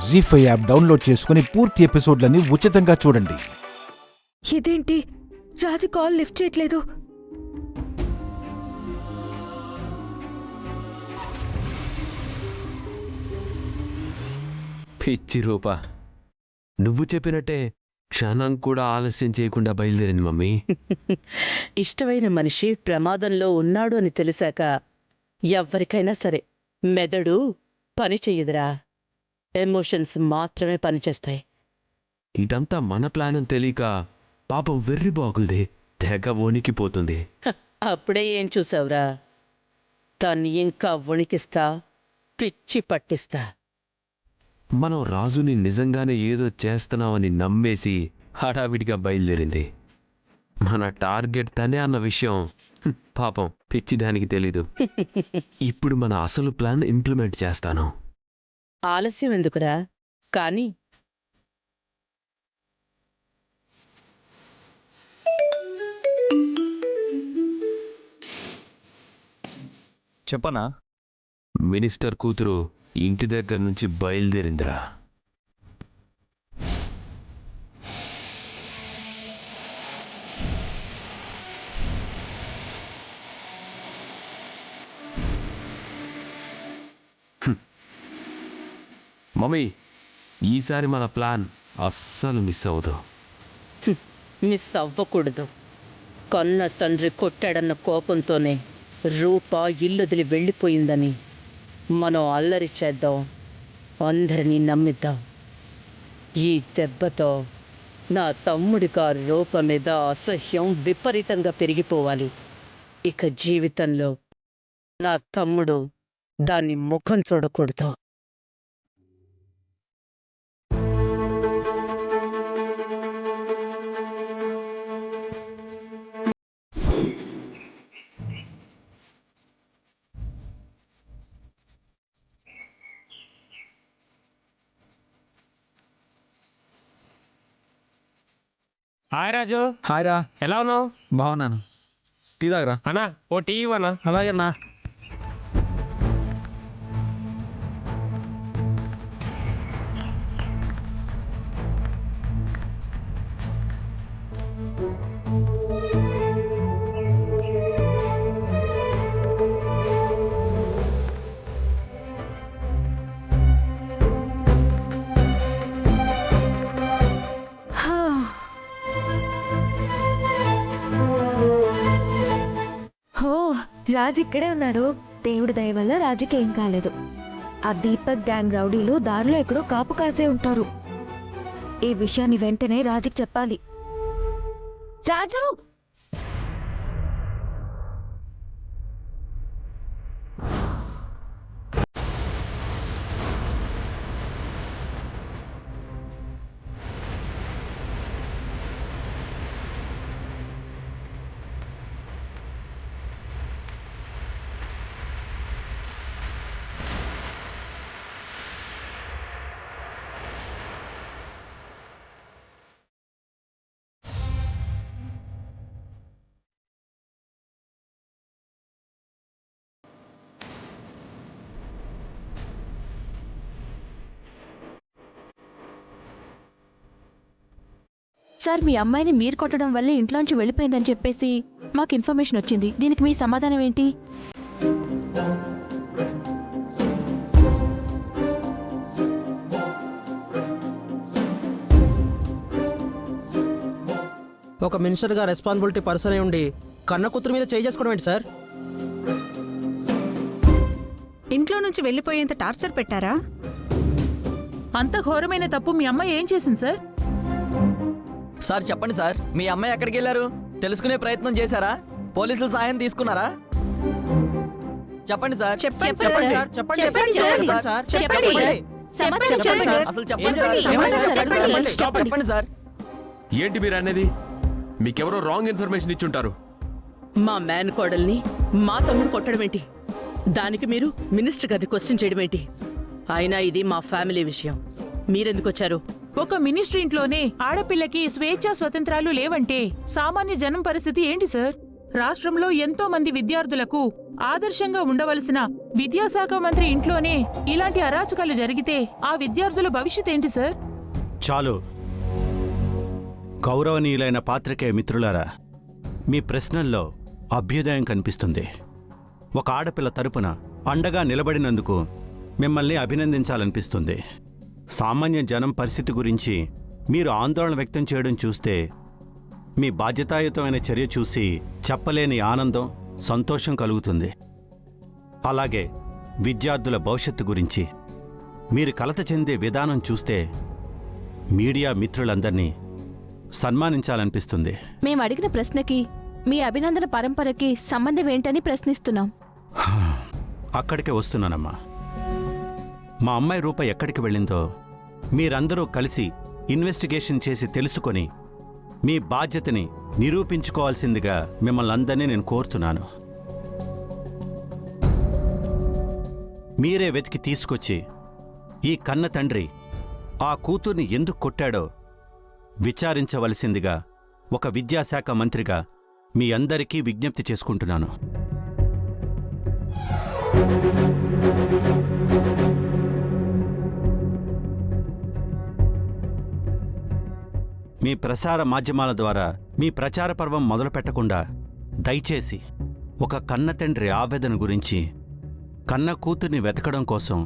జీ5 app download చేసుకుని పూర్తి ఎపిసోడ్లని ఉచితంగా చూడండి. ఇదేంటి రాజు కాల్ లిఫ్ట్ చేయట్లేదు? పిచ్చి రూపా, నువ్వు చెప్పినట్టే క్షణం కూడా ఆలస్యం చేయకుండా బయలుదేరింది మమ్మీ. ఇష్టమైన మనిషి ప్రమాదంలో ఉన్నాడు అని తెలిసాక ఎవ్వరికైనా సరే మెదడు పని చెయ్యదురా. ఎమోషన్స్ మాత్రమే పనిచేస్తాయి. ఇదంతా మన ప్లాన్ అని తెలియక పాపం వెర్రి బాగుంది, తెగ వణికిపోతుంది. అప్పుడే ఏం చూసావురా? దాన్ని ఇంకా వణికిస్తా, పిచ్చి పట్టిస్తా. మనం రాజుని నిజంగానే ఏదో చేస్తున్నామని నమ్మేసి హడావిడిగా బయలుదేరింది. మన టార్గెట్ తనే అన్న విషయం పాపం పిచ్చిదానికి తెలీదు. ఇప్పుడు మన అసలు ప్లాన్ ఇంప్లిమెంట్ చేస్తాను. ఆలస్యం ఎందుకురా? కానీ చెప్పనా? మినిస్టర్ కూతురు ఇంటి దగ్గర నుంచి బయలుదేరిందిరా. మమ్మీ, ఈసారి మన ప్లాన్ అస్సలు మిస్ అవ్వదు. మిస్ అవ్వకూడదు. కన్న తండ్రి కొట్టాడన్న కోపంతోనే రూప ఇల్లొదిలి వెళ్ళిపోయిందని మనం అల్లరి చేద్దాం, అందరినీ నమ్మిద్దాం. ఈ దెబ్బతో నా తమ్ముడికి ఆ రూప మీద అసహ్యం విపరీతంగా పెరిగిపోవాలి. ఇక జీవితంలో నా తమ్ముడు దాన్ని ముఖం చూడకూడదు. హాయ్ రాజు. హాయ్ రా. ఎలా ఉన్నావు? బాగున్నాను. టీ తాగరా అన్నా, ఓ టీ ఇవ్వనా? అలాగే అన్నా. రాజు ఇక్కడే ఉన్నాడు. దేవుడి దయ వల్ల రాజుకి ఏం కాలేదు. ఆ దీపక్ గ్యాంగ్ రౌడీలు దారిలో ఎక్కడో కాపు కాసే ఉంటారు. ఈ విషయాన్ని వెంటనే రాజుకి చెప్పాలి. రాజు! సార్, మీ అమ్మాయిని మీరు కొట్టడం వల్ల ఇంట్లోంచి వెళ్ళిపోయిందని చెప్పేసి మాకు ఇన్ఫర్మేషన్ వచ్చింది. దీనికి మీ సమాధానం ఏంటి? ఒక మినిస్టర్గా రెస్పాన్సిబిలిటీ పర్సన్ అయి ఉండి కన్న కూతురు మీద చేయి చేసుకోవడం ఏంటి సార్? ఇంట్లో నుంచి వెళ్ళిపోయేంత టార్చర్ పెట్టారా? అంత ఘోరమైన తప్పు మీ అమ్మాయి ఏం చేసింది సార్? సార్ చెప్పండి సార్, మీ అమ్మాయి ఎక్కడికి వెళ్ళారు? తెలుసుకునే ప్రయత్నం చేశారా? పోలీసుల సహాయం తీసుకున్నారా? చెప్పండి సార్. చెప్పండి సార్, అసలు చెప్పండి సార్. ఏంటి మీరు అనేది? మీకెవరో రాంగ్ ఇన్ఫర్మేషన్ ఇచ్చుంటారు. మా మ్యాన్ కోడల్ని మా తమ్ముడు కొట్టడం ఏంటి? దానికి మీరు మినిస్టర్ గారిని క్వశ్చన్ చేయడం ఏంటి? అయినా ఇది మా ఫ్యామిలీ విషయం. మీరెందుకొచ్చారు? ఒక మినిస్ట్రీ ఇంట్లోనే ఆడపిల్లకి స్వేచ్ఛా స్వతంత్రాలు లేవంటే సామాన్య జనం పరిస్థితి ఏంటి సార్? రాష్ట్రంలో ఎంతో మంది విద్యార్థులకు ఆదర్శంగా ఉండవలసిన విద్యాశాఖ మంత్రి ఇంట్లోనే ఇలాంటి అరాచకాలు జరిగితే ఆ విద్యార్థుల భవిష్యత్ ఏంటి సార్? చాలు. గౌరవనీయులైన పాత్రికేయ మిత్రులారా, మీ ప్రశ్నల్లో అభ్యుదయం కనిపిస్తుంది. ఒక ఆడపిల్ల తరపున అండగా నిలబడినందుకు మిమ్మల్ని అభినందించాలనిపిస్తుంది. సామాన్య జనం పరిస్థితి గురించి మీరు ఆందోళన వ్యక్తం చేయడం చూస్తే మీ బాధ్యతాయుతమైన చర్య చూసి చెప్పలేని ఆనందం, సంతోషం కలుగుతుంది. అలాగే విద్యార్థుల భవిష్యత్తు గురించి మీరు కలత చెందే విధానం చూస్తే మీడియా మిత్రులందరినీ సన్మానించాలనిపిస్తుంది. మేము అడిగిన ప్రశ్నకి మీ అభినందన పరంపరకి సంబంధం ఏంటని ప్రశ్నిస్తున్నాం. అక్కడికే వస్తున్నానమ్మా. మా అమ్మాయి రూప ఎక్కడికి వెళ్ళిందో మీరందరూ కలిసి ఇన్వెస్టిగేషన్ చేసి తెలుసుకొని మీ బాధ్యతని నిరూపించుకోవాల్సిందిగా మిమ్మల్ని అందరినీ నేను కోరుతున్నాను. మీరే వెతికి తీసుకొచ్చి ఈ కన్న తండ్రి ఆ కూతుర్ని ఎందుకు కొట్టాడో విచారించవలసిందిగా ఒక విద్యాశాఖ మంత్రిగా మీ అందరికీ విజ్ఞప్తి చేసుకుంటున్నాను. మీ ప్రసార మాధ్యమాల ద్వారా మీ ప్రచార పర్వం మొదలు పెట్టకుండా దయచేసి ఒక కన్న తండ్రి ఆవేదన గురించి, కన్న కూతుర్ని వెతకడం కోసం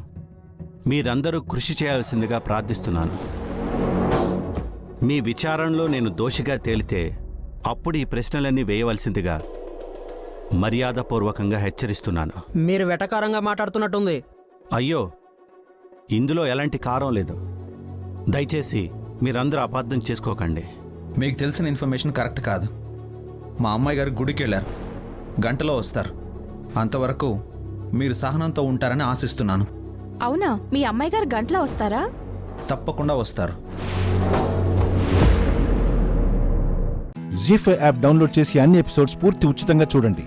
మీరందరూ కృషి చేయాల్సిందిగా ప్రార్థిస్తున్నాను. మీ విచారణలో నేను దోషిగా తేలితే అప్పుడు ఈ ప్రశ్నలన్నీ వేయవలసిందిగా మర్యాదపూర్వకంగా హెచ్చరిస్తున్నాను. మీరు వెటకారంగా మాట్లాడుతున్నట్టుంది. అయ్యో, ఇందులో ఎలాంటి కారం లేదు. దయచేసి మీరందరూ అపార్థం చేసుకోకండి. మీకు తెలిసిన ఇన్ఫర్మేషన్ కరెక్ట్ కాదు. మా అమ్మాయి గారు గుడికి వెళ్ళారు, గంటలో వస్తారు. అంతవరకు మీరు సహనంతో ఉంటారని ఆశిస్తున్నాను. అవునా? మీ అమ్మాయి గారు గంటలో వస్తారా? తప్పకుండా వస్తారు. జీ5 యాప్ డౌన్లోడ్ చేసి అన్ని ఎపిసోడ్స్ పూర్తి ఉచితంగా చూడండి.